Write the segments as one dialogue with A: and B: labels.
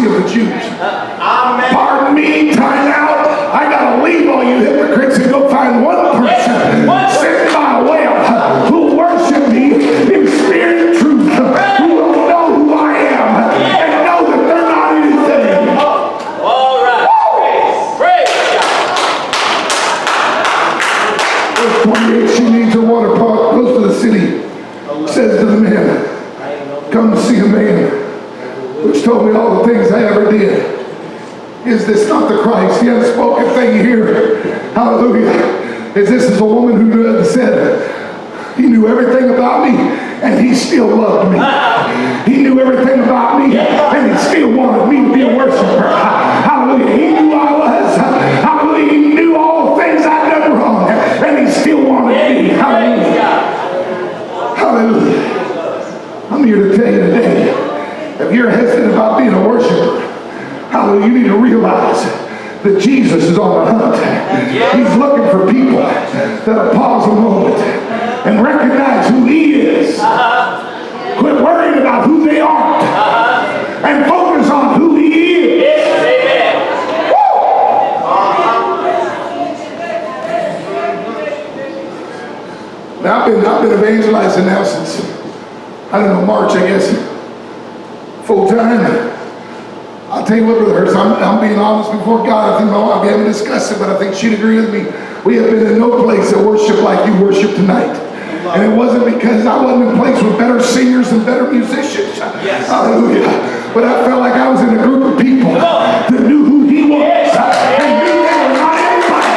A: hypocrisy of the Jews. Pardon me, time out. I got to leave all you hypocrites and go find one person sitting by a well who will worship me in spirit and truth, who will know who I am and know that they're not anything.
B: All right. Praise God.
A: Verse 28, she needs her water pot, goes to the city, says to the man, come see a man which told me all the things I ever did. Is this not the Christ? The unspoken thing here, hallelujah, is this is a woman who said, he knew everything about me and he still loved me. He knew everything about me and he still wanted me to be a worshiper. Hallelujah. He knew I was. Hallelujah. He knew all the things I'd done wrong and he still wanted me. Hallelujah. Hallelujah. I'm here to tell you today, if you're hesitant about being a worshiper, hallelujah, you need to realize that Jesus is on the hunt. He's looking for people that'll pause a moment and recognize who he is. Quit worrying about who they aren't and focus on who he is. Now I've been evangelizing now since, I don't know, March, I guess, full time. I'll tell you what, Brother Hurst, I'm being honest before God. I think we haven't discussed it, but I think she'd agree with me. We have been in no place that worship like you worship tonight. And it wasn't because I wasn't in a place with better singers and better musicians. Yes. Hallelujah. But I felt like I was in a group of people that knew who he was. And knew they were not anybody.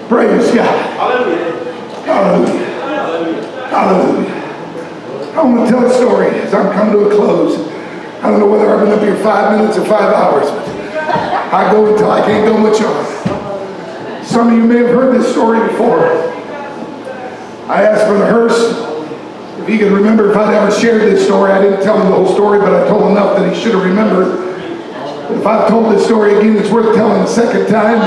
A: Praise God. Hallelujah. Hallelujah. Hallelujah. I want to tell a story as I'm coming to a close. I don't know whether I've been up here 5 minutes or 5 hours, but I go until I can't go much on. Some of you may have heard this story before. I asked Brother Hurst if he could remember if I'd ever shared this story. I didn't tell him the whole story, but I told enough that he should have remembered. But if I've told this story again, it's worth telling a second time.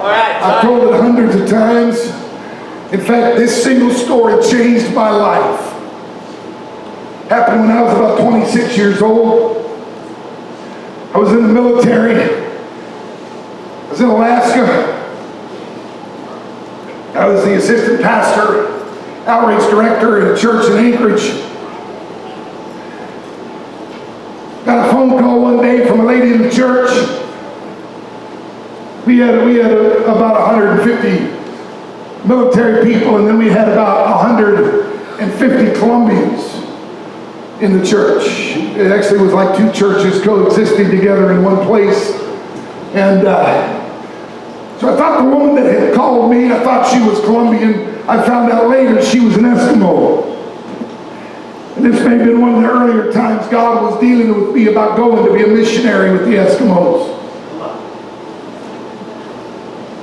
A: I've told it hundreds of times. In fact, this single story changed my life. Happened when I was about 26 years old. I was in the military. I was in Alaska. I was the assistant pastor, outreach director at a church in Anchorage. Got a phone call one day from a lady in the church. We had about 150 military people, and then we had about 150 Colombians in the church. It actually was like two churches coexisting together in one place. And so I thought the woman that had called me, I thought she was Colombian. I found out later she was an Eskimo. And this may have been one of the earlier times God was dealing with me about going to be a missionary with the Eskimos.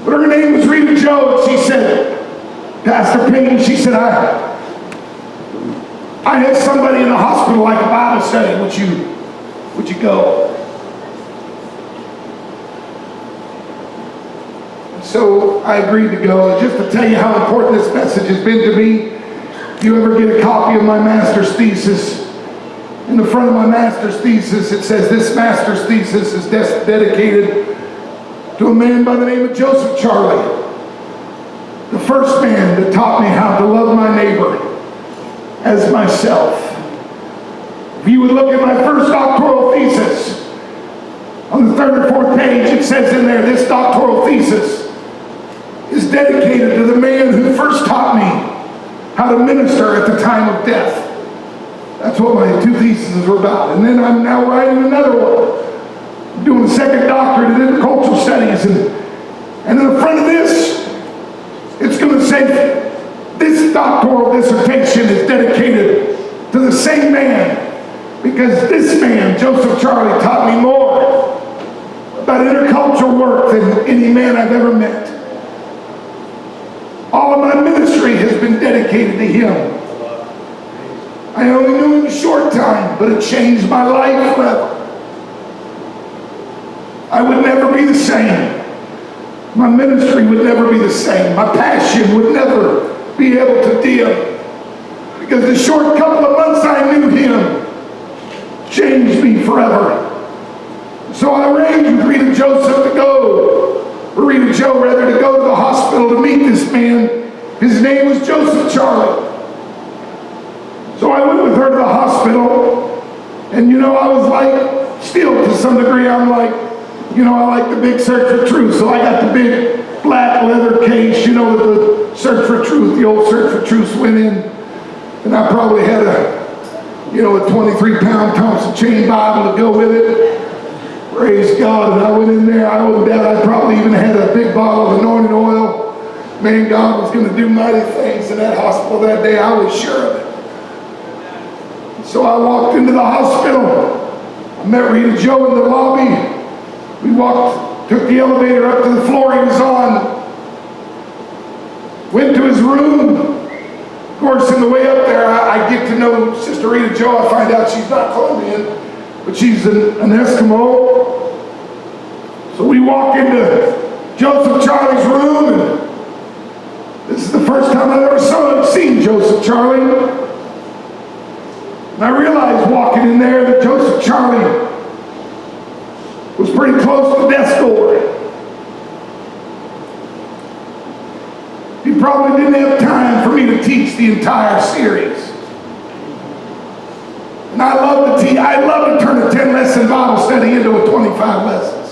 A: But her name was Rita Joe, and she said, Pastor Peyton, she said, I had somebody in the hospital like a Bible study. Would you go? So I agreed to go. And just to tell you how important this message has been to me, if you ever get a copy of my master's thesis, in the front of my master's thesis it says, this master's thesis is dedicated to a man by the name of Joseph Charlie, the first man that taught me how to love my neighbor as myself. If you would look at my first doctoral thesis, on the 3rd or 4th page, it says in there, this doctoral thesis is dedicated to the man who first taught me how to minister at the time of death. That's what my 2 theses were about. And then I'm now writing another one. I'm doing a 2nd doctorate in intercultural studies. And in the front of this, it's going to say, this doctoral dissertation is dedicated to the same man, because this man, Joseph Charlie, taught me more about intercultural work than any man I've ever met. All of my ministry has been dedicated to him. I only knew him a short time, but it changed my life forever. I would never be the same. my ministry would never be the same. My passion would never be able to dim. Because the short couple of months I knew him changed me forever. So I arranged with Rita Joseph to go, or Rita Joe rather, to go to the hospital to meet this man. His name was Joseph Charlie. So I went with her to the hospital, and you know, I was like, still to some degree, I'm like, you know, I like the big Search for Truth, so I got the big black leather case, you know, with the Search for Truth, the old Search for Truth went in, and I probably had a 23-pound Thompson chain Bible to go with it. Praise God. And I went in there, I wouldn't doubt I probably even had a big bottle of anointing oil. Man, God was going to do mighty things in that hospital that day. I was sure of it. So I walked into the hospital. I met Rita Joe in the lobby. We took the elevator up to the floor he was on. Went to his room. Of course, in the way up there, I get to know Sister Rita Joe. I find out she's not Colombian, but she's an Eskimo. So we walk into Joseph Charlie's room, and this is the first time I've ever seen Joseph Charlie. And I realized walking in there that Joseph Charlie was pretty close to death's door. He probably didn't have time for me to teach the entire series. And I love to turn a 10-lesson Bible study into a 25 lessons.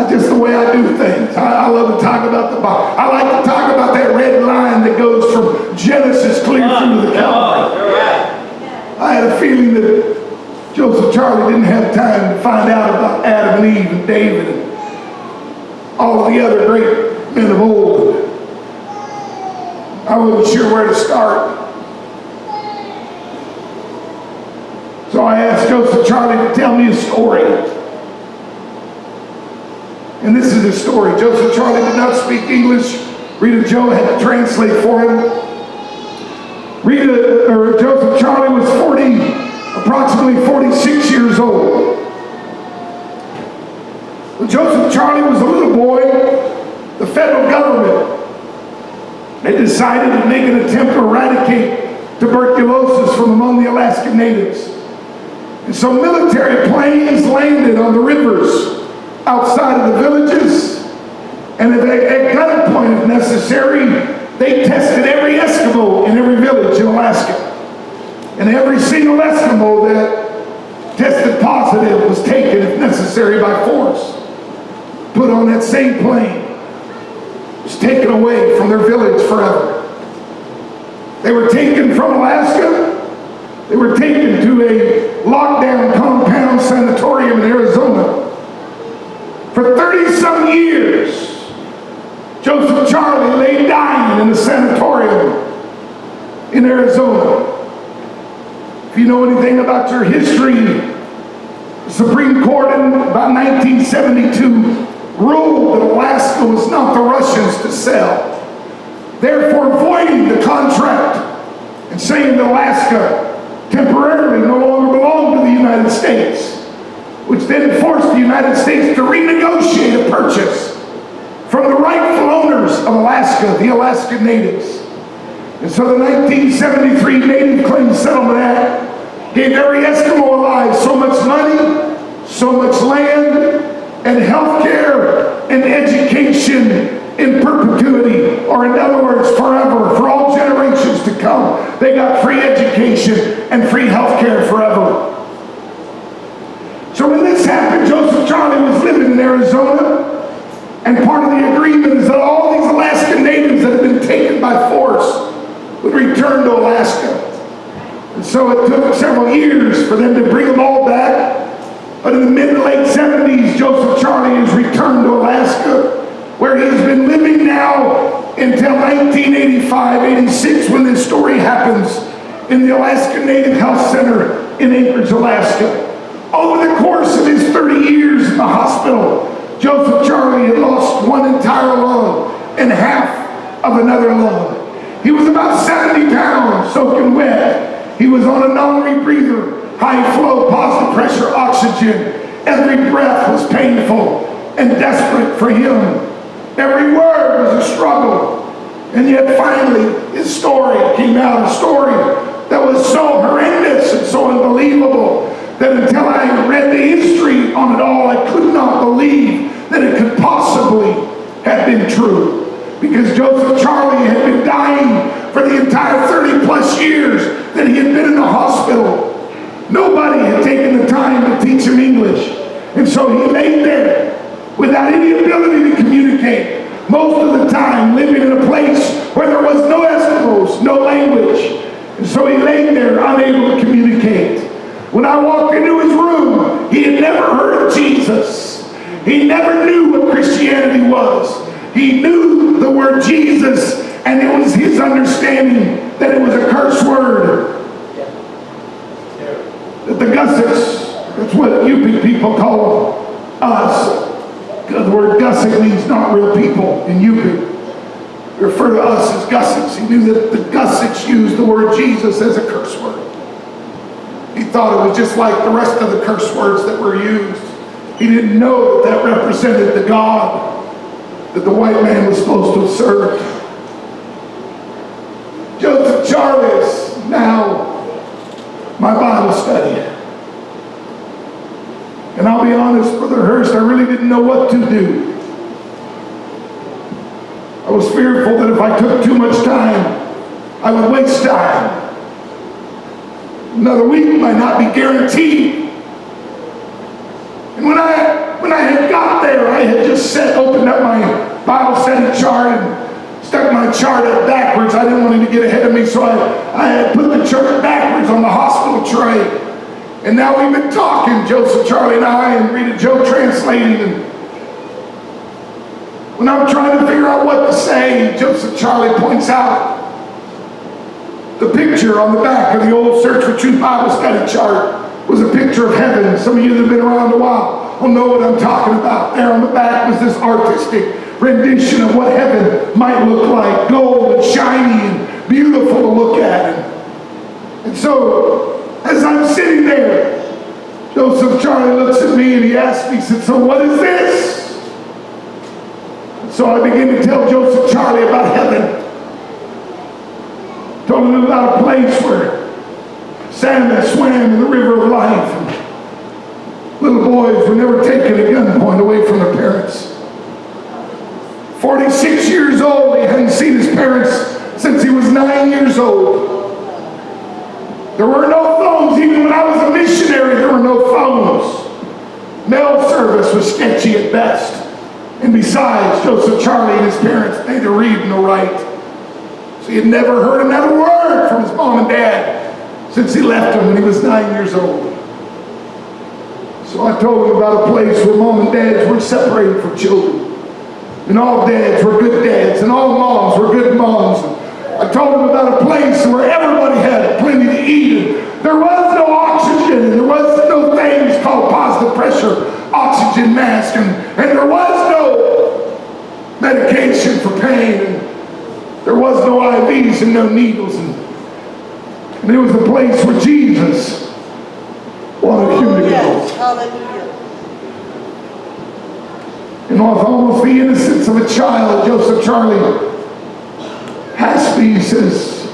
A: Just the way I do things. I love to talk about the Bible. I like to talk about that red line that goes from Genesis clear through to the Calvary. I had a feeling that Joseph Charlie didn't have time to find out about Adam and Eve and David and all of the other great men of old. I wasn't sure where to start. So I asked Joseph Charlie to tell me a story. And this is his story. Joseph Charlie did not speak English. Rita Joe had to translate for him. Joseph Charlie was approximately 46 years old. When Joseph Charlie was a little boy, the federal government had decided to make an attempt to eradicate tuberculosis from among the Alaskan natives. And so military planes landed on the rivers outside of the villages, and at gunpoint if necessary, they tested every Eskimo in every village in Alaska. And every single Eskimo that tested positive was taken, if necessary, by force. Put on that same plane. Was taken away from their village forever. They were taken from Alaska. They were taken to a lockdown compound sanatorium in Arizona. For 30-some years, Joseph Charlie lay dying in a sanatorium in Arizona. If you know anything about your history, the Supreme Court in about 1972 ruled that Alaska was not the Russians to sell, therefore voiding the contract and saying that Alaska temporarily no longer belonged to the United States, which then forced the United States to renegotiate a purchase from the rightful owners of Alaska, the Alaskan natives. And so the 1973 Native Claims Settlement Act gave every Eskimo alive so much money, so much land, and health care and education in perpetuity, or in other words, forever, for all generations to come. They got free education and free health care forever. So when this happened, Joseph Charlie was living in Arizona, and part of the agreement is that all these Alaskan natives that had been taken by force would return to Alaska. And so it took several years for them to bring them all back. But in the mid to late 70s, Joseph Charlie has returned to Alaska, where he has been living now until 1985-86, when this story happens, in the Alaska Native Health Center in Anchorage, Alaska. Over the course of his 30 years in the hospital, Joseph Charlie had lost one entire lung and half of another lung. He was about 70 pounds, soaking wet. He was on a non-rebreather, high flow, positive pressure oxygen. Every breath was painful and desperate for him Every word was a struggle. And yet finally, his story came out, a story that was so horrendous and so unbelievable that until I read the history on it all, I could not believe that it could possibly have been true. Because Joseph Charlie had been dying for the entire 30 plus years that he had been in the hospital. Nobody had taken the time to teach him English. And so he lay there without any ability to communicate. Most of the time living in a place where there was no Eskimos, no language. And so he lay there unable to communicate. When I walked into his room, he had never heard of Jesus. He never knew what Christianity was. He knew the word Jesus, and it was his understanding that it was a curse word. That the Gussics, that's what Yupik people call us. The word Gussick means not real people in Yupik. They refer to us as Gussics. He knew that the Gussics used the word Jesus as a curse word. He thought it was just like the rest of the curse words that were used. He didn't know that that represented the God that the white man was supposed to have served. Joseph Charlie is now my Bible study. And I'll be honest, Brother Hurst, I really didn't know what to do. I was fearful that if I took too much time, I would waste time. Another week might not be guaranteed. And when I had got there, I had just opened up my Bible study chart and stuck my chart up backwards. I didn't want him to get ahead of me, so I had put the chart backwards on the hospital tray. And now we've been talking, Joseph, Charlie, and I, and Rita Joe translating. And when I'm trying to figure out what to say, Joseph Charlie points out the picture on the back of the old Search for Truth Bible study chart was a picture of heaven. Some of you that have been around a while will know what I'm talking about. There on the back was this artistic rendition of what heaven might look like, gold and shiny and beautiful to look at. And so, as I'm sitting there, Joseph Charlie looks at me and he asks me, he said, so what is this? And so I begin to tell Joseph Charlie about heaven. Told him about a place where Santa swam in the river of life. And little boys were never taken at gunpoint away from their parents. 46 years old, he hadn't seen his parents since he was 9 years old. There were no phones. Even when I was a missionary, there were no phones. Mail service was sketchy at best. And besides, Joseph Charlie and his parents neither read nor write. So he had never heard another word from his mom and dad since he left them when he was 9 years old. So I told him about a place where mom and dads were separated from children. And all dads were good dads, and all moms were good moms. I told him about a place where everybody had plenty to eat. And there was no oxygen, and there was no things called positive pressure oxygen mask, and there was no medication for pain, and there was no IVs and no needles. And it was a place where Jesus wanted him to go.
C: Hallelujah.
A: And with almost the innocence of a child, Joseph Charlie asked me, he says,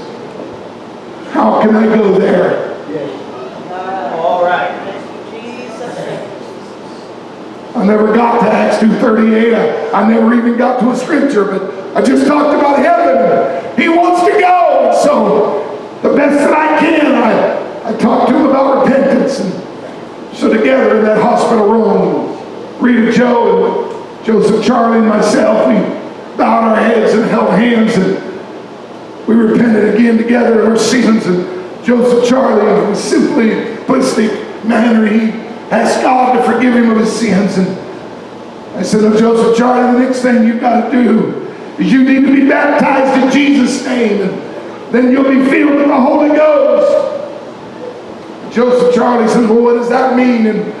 A: how can I go there?
B: All right.
A: I never got to Acts 2:38. I never even got to a scripture, but I just talked about heaven. He wants to go. And so the best that I can, I talked to him about repentance. And so together in that hospital room, Rita Joe and Joseph Charlie and myself, we bowed our heads and held hands, and we repented again together of our sins. And Joseph Charlie, in a simplistic manner, he asked God to forgive him of his sins. And I said, oh, Joseph Charlie, the next thing you've got to do is you need to be baptized in Jesus' name, and then you'll be filled with the Holy Ghost. And Joseph Charlie said, well, what does that mean? And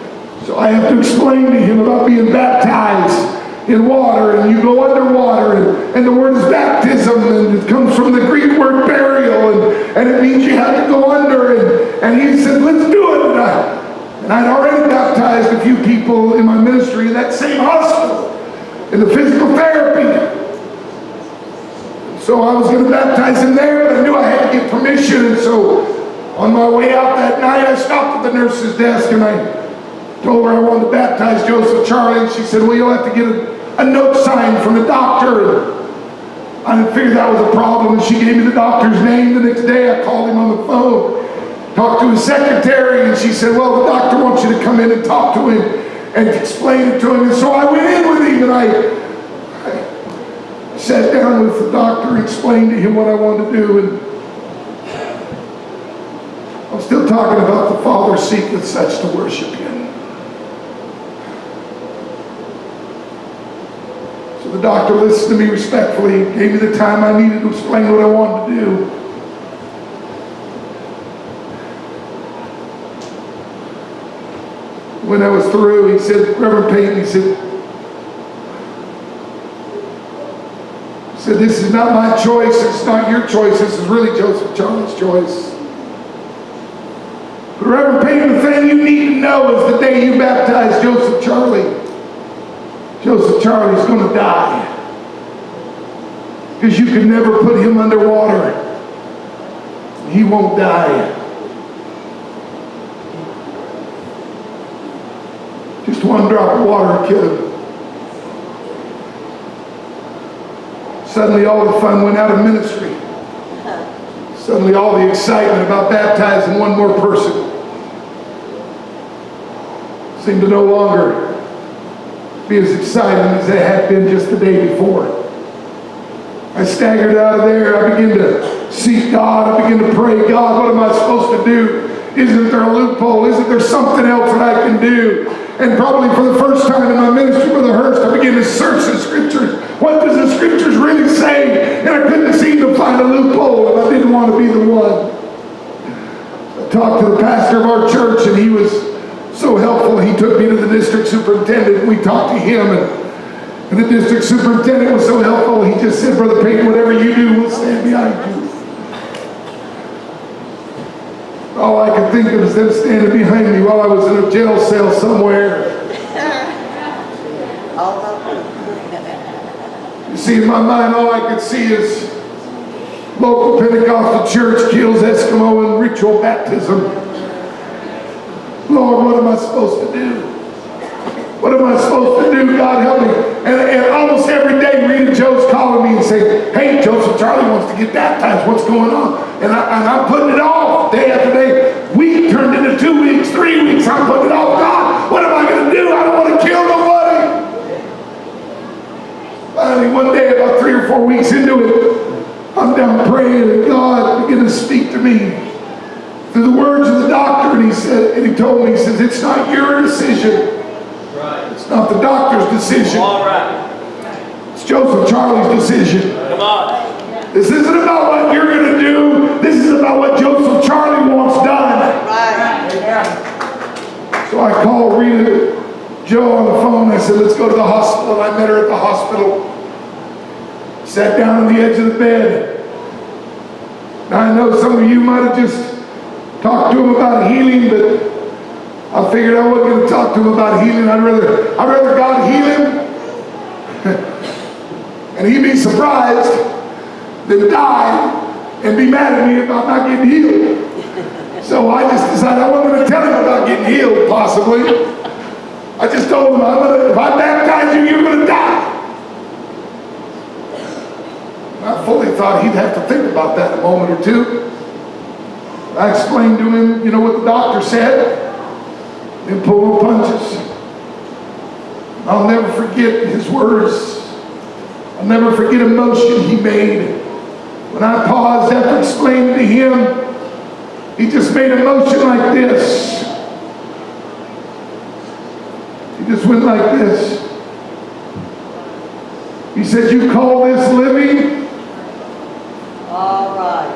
A: so I have to explain to him about being baptized in water, and you go underwater, and the word is baptism, and it comes from the Greek word burial, and it means you have to go under. And he said, let's do it. And I'd already baptized a few people in my ministry in that same hospital. in the physical therapy. So I was going to baptize him there, but I knew I had to get permission. And so on my way out that night, I stopped at the nurse's desk and I told her I wanted to baptize Joseph Charlie. And she said, well, you'll have to get a note signed from the doctor. And I didn't figure that was a problem. And she gave me the doctor's name. The next day, I called him on the phone, talked to his secretary, and she said, well, the doctor wants you to come in and talk to him and explain it to him. And so I went in with him and I sat down with the doctor and explained to him what I wanted to do. And I'm still talking about the Father seeketh such to worship him. So the doctor listened to me respectfully, gave me the time I needed to explain what I wanted to do. When I was through, he said, Reverend Peyton, he said, this is not my choice, it's not your choice, this is really Joseph Charlie's choice. But Reverend Peyton, the thing you need to know is the day you baptize Joseph Charlie is going to die. Because you can never put him underwater. He won't die. Just one drop of water will kill him. Suddenly all the fun went out of ministry. Suddenly all the excitement about baptizing one more person seemed to no longer be as exciting as it had been just the day before. I staggered out of there. I began to seek God. I began to pray, God, what am I supposed to do? Isn't there a loophole? Isn't there something else that I can do? And probably for the first time in my ministry, Brother Hurst, I began to search the Scriptures. What does the Scriptures really say? And I couldn't seem to find a loophole, and I didn't want to be the one. I talked to the pastor of our church, and he was so helpful. He took me to the district superintendent, and we talked to him, and the district superintendent was so helpful. He just said, Brother Peyton, whatever you do, we'll stand behind you. All I could think of is them standing behind me while I was in a jail cell somewhere. You see, in my mind, all I could see is local Pentecostal church kills Eskimo and ritual baptism. Lord, what am I supposed to do? What am I supposed to do? God help me. And almost every day, Rita Joe's calling me and saying, hey, Joseph Charlie wants to get baptized. What's going on? And I'm putting it off day after day. Week turned into 2 weeks, 3 weeks. I'm putting it off. God, what am I going to do? I don't want to kill nobody. Finally, one day, about 3 or 4 weeks into it, I'm down praying, and God began to speak to me through the words of the doctor. And he said, and he told me, he says, it's not your decision.
B: Right.
A: It's not the doctor's decision.
B: All right.
A: It's Joseph Charlie's decision.
B: Come on.
A: This isn't about what you're going to do. This is about what Joseph Charlie wants done.
B: Right.
A: So I called Rita Joe on the phone. I said, let's go to the hospital. I met her at the hospital. Sat down on the edge of the bed. Now I know some of you might have just talked to him about healing, but I figured I wasn't going to talk to him about healing. I'd rather God heal him and he'd be surprised than die and be mad at me about not getting healed. So I just decided I wasn't going to tell him about getting healed, possibly. I just told him, if I baptize you, you're going to die. I fully thought he'd have to think about that a moment or two. I explained to him, you know what the doctor said? And pull no punches. I'll never forget his words. I'll never forget a motion he made. When I paused after explaining to him, he just made a motion like this. He just went like this. He said, you call this living?
B: All right.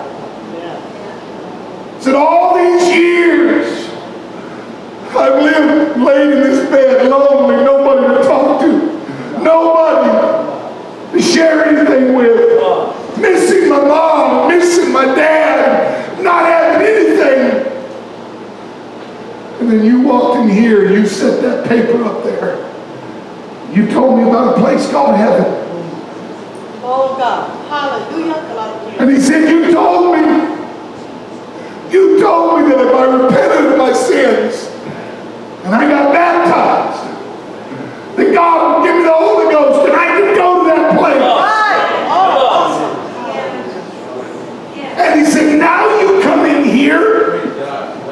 B: Yeah.
A: He said, all these years, I've lived laid in this bed lonely, nobody to talk to, nobody to share anything with, missing my mom, missing my dad, not having anything. And then you walked in here and you set that paper up there. You told told me about a place called heaven.
B: Oh God. Hallelujah.
A: And he said, you told me that if I repented of my sins and I got baptized, that God would give me the Holy Ghost and I could go to that place. And he said, now you come in here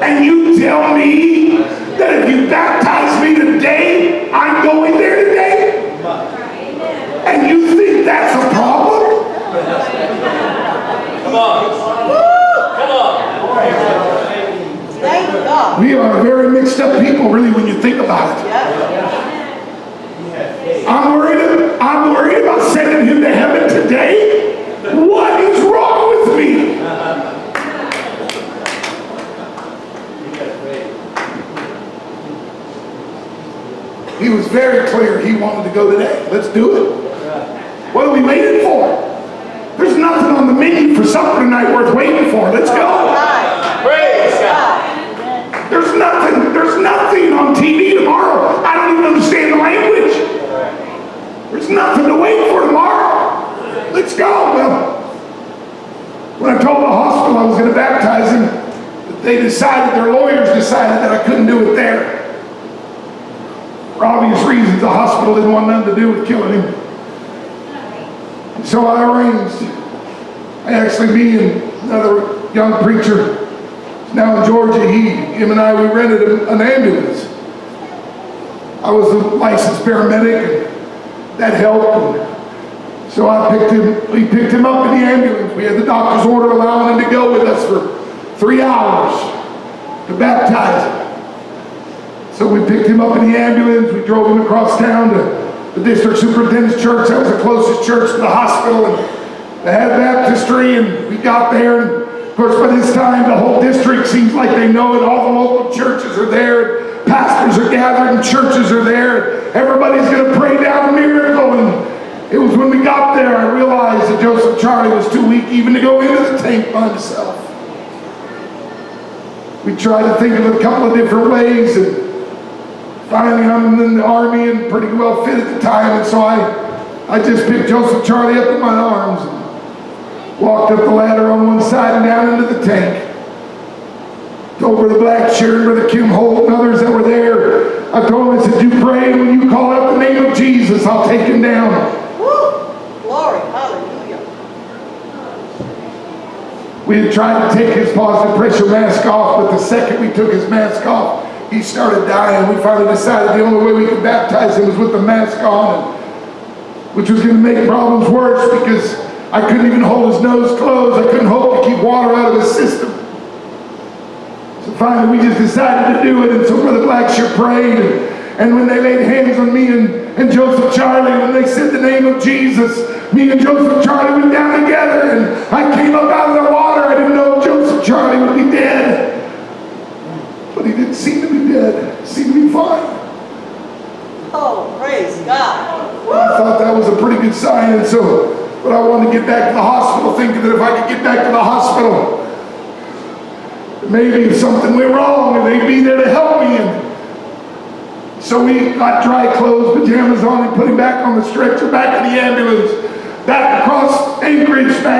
A: and you tell me that if you baptize me today, I'm going there today? And you think that's a problem?
B: Come on. Come on. Thank God.
A: We are very mixed up people, really, when you think about it. I'm worried about sending him to heaven today. What is wrong with me? He was very clear he wanted to go today. Let's do it. What are we waiting for? There's nothing on the menu for supper tonight worth waiting for. Let's go.
B: Praise God.
A: There's nothing on TV tomorrow. I don't even understand the language. There's nothing to wait for tomorrow. Let's go. Well, when I told the hospital I was going to baptize him, their lawyers decided that I couldn't do it there. For obvious reasons, the hospital didn't want nothing to do with killing him. So I arranged. Me and another young preacher, now in Georgia, him and I, we rented an ambulance. I was a licensed paramedic, and that helped. And so we picked him up in the ambulance. We had the doctor's order allowing him to go with us for 3 hours to baptize him. So we picked him up in the ambulance. We drove him across town to the district superintendent's church. That was the closest church to the hospital. And they had baptistry, and we got there. And of course, by this time, the whole district seems like they know it. All the local churches are there. And pastors are gathered, and churches are there. And everybody's going to pray down a miracle. And it was when we got there, I realized that Joseph Charlie was too weak even to go into the tank by himself. We tried to think of a couple of different ways, and finally, I'm in the Army and pretty well fit at the time, and so I just picked Joseph Charlie up in my arms and walked up the ladder on one side and down into the tank. Told Brother Blackshear and Brother Kim Holt and others that were there, I told them, I said, you pray, and when you call out the name of Jesus, I'll take him down.
B: Woo! Glory, hallelujah.
A: We had tried to take his positive pressure mask off, but the second we took his mask off, he started dying. We finally decided the only way we could baptize him was with the mask on, which was going to make problems worse because I couldn't even hold his nose closed. I couldn't hope to keep water out of his system. So finally we just decided to do it, and so Brother Blackshear prayed, and when they laid hands on me and Joseph Charlie, when they said the name of Jesus, me and Joseph Charlie went down together, and I came up out of the water. I didn't know Joseph Charlie would be dead. But he didn't seem to be dead. He seemed to be fine.
B: Oh, praise God.
A: I thought that was a pretty good sign, and so, but I wanted to get back to the hospital, thinking that if I could get back to the hospital, maybe if something went wrong, and they'd be there to help me. And so we got dry clothes, pajamas on, and put him back on the stretcher, back in the ambulance, back across Anchorage, back